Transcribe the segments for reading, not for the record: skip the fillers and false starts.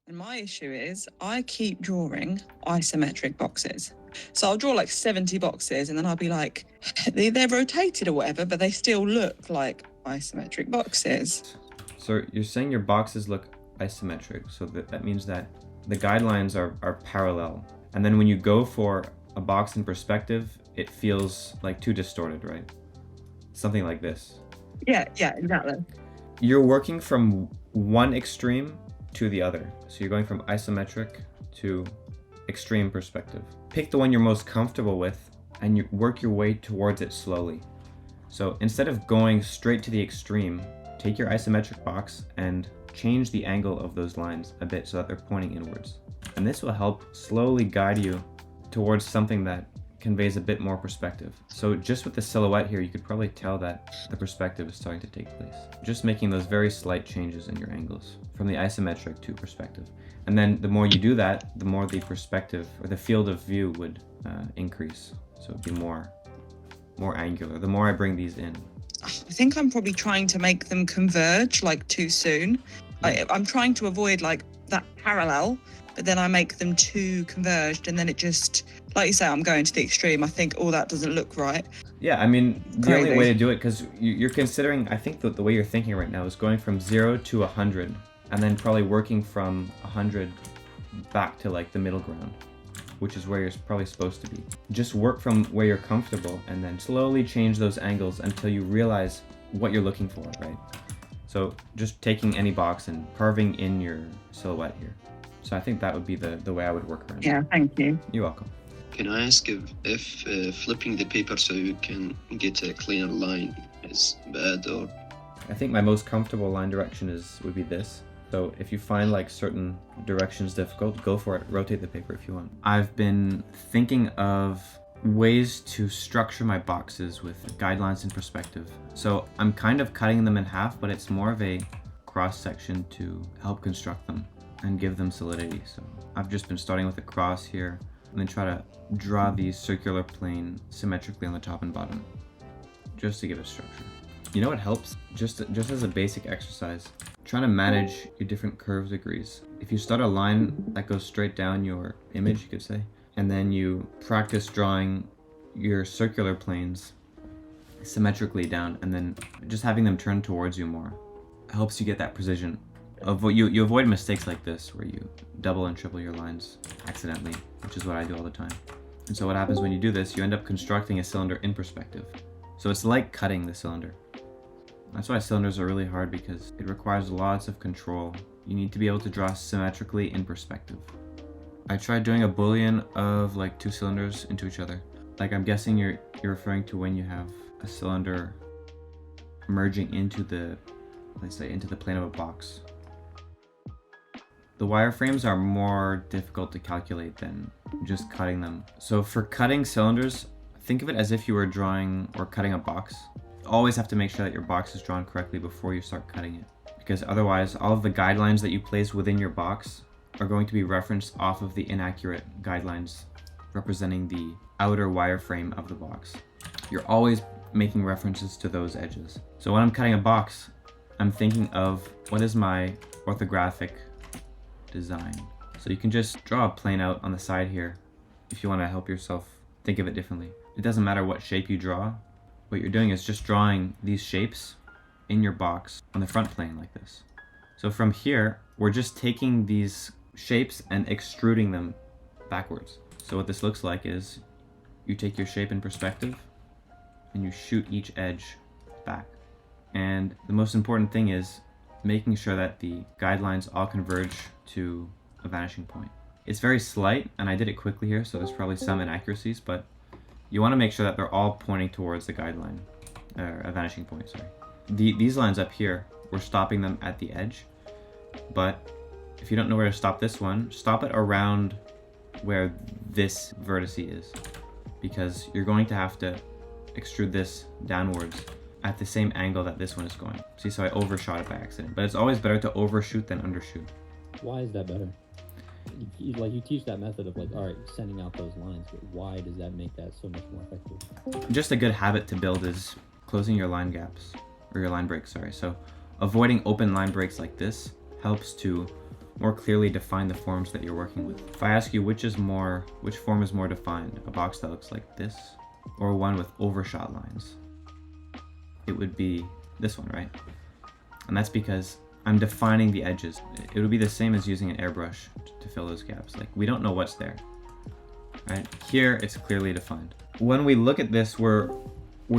And my issue is I keep drawing isometric boxes. So I'll draw like 70 boxes and then I'll be like, they're rotated or whatever, but they still look like isometric boxes. So you're saying your boxes look isometric. So that means that the guidelines are parallel. And then when you go for a box in perspective, it feels like too distorted, right? Something like this. Yeah, exactly. You're working from one extreme to the other. So you're going from isometric to extreme perspective. Pick the one you're most comfortable with and you work your way towards it slowly. So instead of going straight to the extreme, take your isometric box and change the angle of those lines a bit so that they're pointing inwards. And this will help slowly guide you towards something that conveys a bit more perspective. So just with the silhouette here, you could probably tell that the perspective is starting to take place. Just making those very slight changes in your angles from the isometric to perspective. And then the more you do that, the more the perspective or the field of view would increase. So it'd be more angular. The more I bring these in. I think I'm probably trying to make them converge like too soon. I'm trying to avoid like that parallel, but then I make them too converged and then it just, like you say, I'm going to the extreme. I think, oh, that doesn't look right. Yeah, I mean, the only way to do it, because you're considering, I think the way you're thinking right now is going from 0 to 100 and then probably working from 100 back to like the middle ground, which is where you're probably supposed to be. Just work from where you're comfortable and then slowly change those angles until you realize what you're looking for, right? So just taking any box and carving in your silhouette here. So I think that would be the way I would work around it. Yeah, thank you. You're welcome. Can I ask if flipping the paper so you can get a cleaner line is bad, or? I think my most comfortable line direction would be this. So if you find like certain directions difficult, go for it. Rotate the paper if you want. I've been thinking of ways to structure my boxes with guidelines and perspective. So I'm kind of cutting them in half, but it's more of a cross section to help construct them and give them solidity. So I've just been starting with a cross here and then try to draw the circular plane symmetrically on the top and bottom, just to give it structure. You know what helps? Just as a basic exercise, trying to manage your different curve degrees. If you start a line that goes straight down your image, you could say, and then you practice drawing your circular planes symmetrically down and then just having them turn towards you more helps you get that precision. You avoid mistakes like this where you double and triple your lines accidentally, which is what I do all the time. And so what happens when you do this, you end up constructing a cylinder in perspective. So it's like cutting the cylinder. That's why cylinders are really hard, because it requires lots of control. You need to be able to draw symmetrically in perspective. I tried doing a boolean of like two cylinders into each other. Like, I'm guessing you're referring to when you have a cylinder merging into the, let's say, into the plane of a box. The wireframes are more difficult to calculate than just cutting them. So for cutting cylinders, think of it as if you were drawing or cutting a box. Always have to make sure that your box is drawn correctly before you start cutting it, because otherwise all of the guidelines that you place within your box are going to be referenced off of the inaccurate guidelines representing the outer wireframe of the box. You're always making references to those edges. So when I'm cutting a box, I'm thinking of what is my orthographic design. So you can just draw a plane out on the side here if you want to help yourself think of it differently. It doesn't matter what shape you draw. What you're doing is just drawing these shapes in your box on the front plane like this. So from here, we're just taking these shapes and extruding them backwards. So what this looks like is you take your shape in perspective and you shoot each edge back. And the most important thing is making sure that the guidelines all converge to a vanishing point. It's very slight, and I did it quickly here, so there's probably some inaccuracies, but you want to make sure that they're all pointing towards the guideline, or a vanishing point, sorry. These lines up here, we're stopping them at the edge, but if you don't know where to stop this one, stop it around where this vertex is, because you're going to have to extrude this downwards at the same angle that this one is going. See, so I overshot it by accident, but it's always better to overshoot than undershoot. Why is that better? You teach that method of like, all right, sending out those lines, but why does that make that so much more effective? Just a good habit to build is closing your line gaps, or your line breaks, sorry. So avoiding open line breaks like this helps to more clearly define the forms that you're working with. If I ask you which form is more defined, a box that looks like this or one with overshot lines, it would be this one, right? And that's because I'm defining the edges. It would be the same as using an airbrush to fill those gaps. Like, we don't know what's there, right? Here, it's clearly defined. When we look at this, we're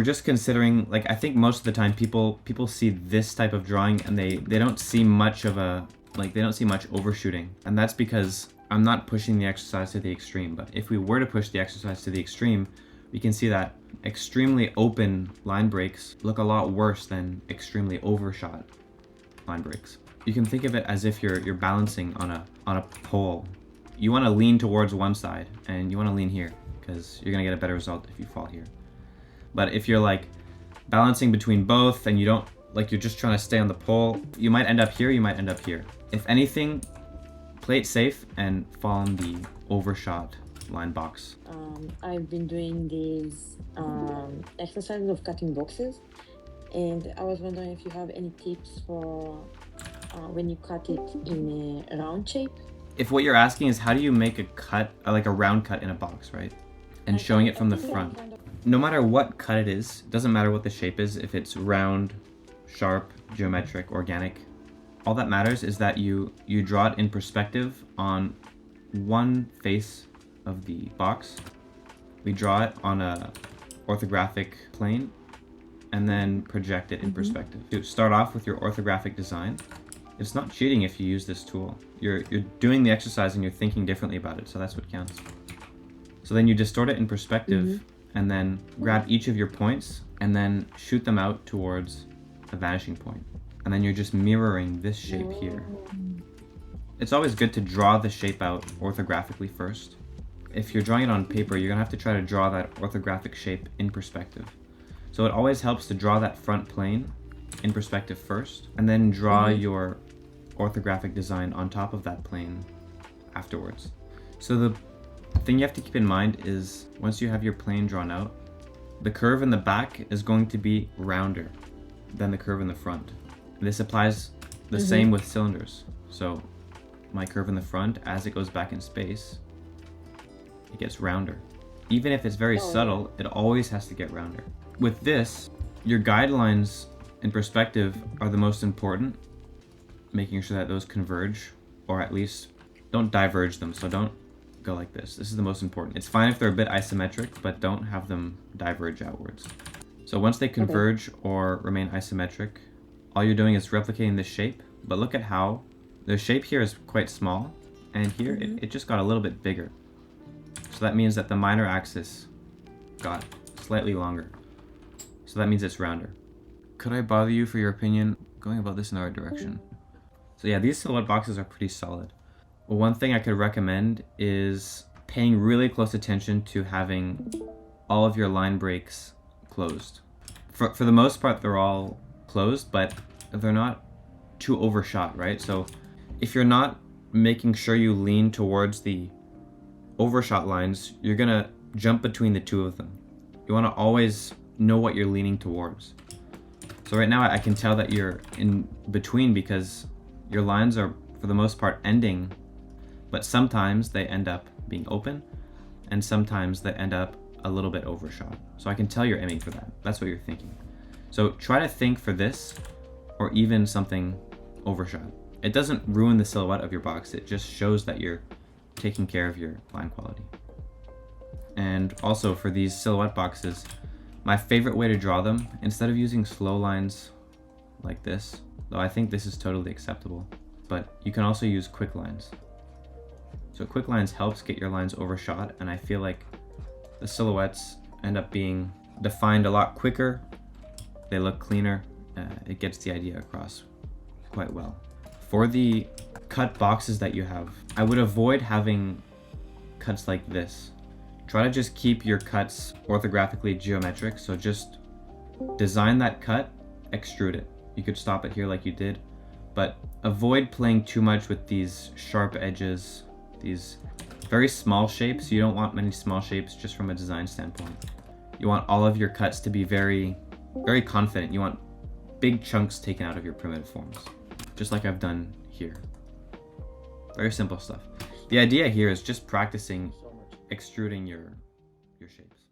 just considering, like, I think most of the time people see this type of drawing and they don't see much of a, like, they don't see much overshooting. And that's because I'm not pushing the exercise to the extreme. But if we were to push the exercise to the extreme, we can see that extremely open line breaks look a lot worse than extremely overshot line breaks. You can think of it as if you're balancing on a pole. You want to lean towards one side and you want to lean here because you're gonna get a better result if you fall here. But if you're like balancing between both and you don't, like, you're just trying to stay on the pole, you might end up here, you might end up here. If anything, play it safe and fall in the overshot line box. I've been doing these exercises of cutting boxes, and I was wondering if you have any tips for when you cut it in a round shape. If what you're asking is how do you make a cut, like a round cut in a box, right? And showing it from the front. No matter what cut it is, doesn't matter what the shape is, if it's round, sharp, geometric, organic, all that matters is that you draw it in perspective on one face of the box. We draw it on a orthographic plane and then project it in perspective. To start off with your orthographic design, it's not cheating if you use this tool. You're doing the exercise and you're thinking differently about it, so that's what counts. So then you distort it in perspective and then grab each of your points and then shoot them out towards a vanishing point. And then you're just mirroring this shape here. It's always good to draw the shape out orthographically first. If you're drawing it on paper, you're gonna have to try to draw that orthographic shape in perspective. So it always helps to draw that front plane in perspective first, and then draw your orthographic design on top of that plane afterwards. So the thing you have to keep in mind is once you have your plane drawn out, the curve in the back is going to be rounder than the curve in the front. This applies the same with cylinders. So my curve in the front, as it goes back in space, it gets rounder. Even if it's very subtle, it always has to get rounder. With this, your guidelines in perspective are the most important, making sure that those converge, or at least don't diverge them. So don't go like this. This is the most important. It's fine if they're a bit isometric, but don't have them diverge outwards. So once they converge or remain isometric, all you're doing is replicating the shape, but look at how the shape here is quite small, and here it just got a little bit bigger. So that means that the minor axis got slightly longer. So that means it's rounder. Could I bother you for your opinion going about this in the right direction? So yeah, these silhouette boxes are pretty solid. Well, one thing I could recommend is paying really close attention to having all of your line breaks closed. For the most part, they're all closed, but they're not too overshot, right? So if you're not making sure you lean towards the overshot lines, you're gonna jump between the two of them. You wanna always know what you're leaning towards. So right now I can tell that you're in between because your lines are, for the most part, ending, but sometimes they end up being open and sometimes they end up a little bit overshot. So I can tell you're aiming for that. That's what you're thinking. So try to think for this or even something overshot. It doesn't ruin the silhouette of your box. It just shows that you're taking care of your line quality. And also for these silhouette boxes, my favorite way to draw them, instead of using slow lines like this, though I think this is totally acceptable, but you can also use quick lines. So quick lines helps get your lines overshot, and I feel like the silhouettes end up being defined a lot quicker. They look cleaner. It gets the idea across quite well. For the cut boxes that you have, I would avoid having cuts like this. Try to just keep your cuts orthographically geometric. So just design that cut, extrude it. You could stop it here like you did, but avoid playing too much with these sharp edges, these very small shapes. You don't want many small shapes just from a design standpoint. You want all of your cuts to be very, very confident. You want big chunks taken out of your primitive forms, just like I've done here. Very simple stuff. The idea here is just practicing extruding your shapes.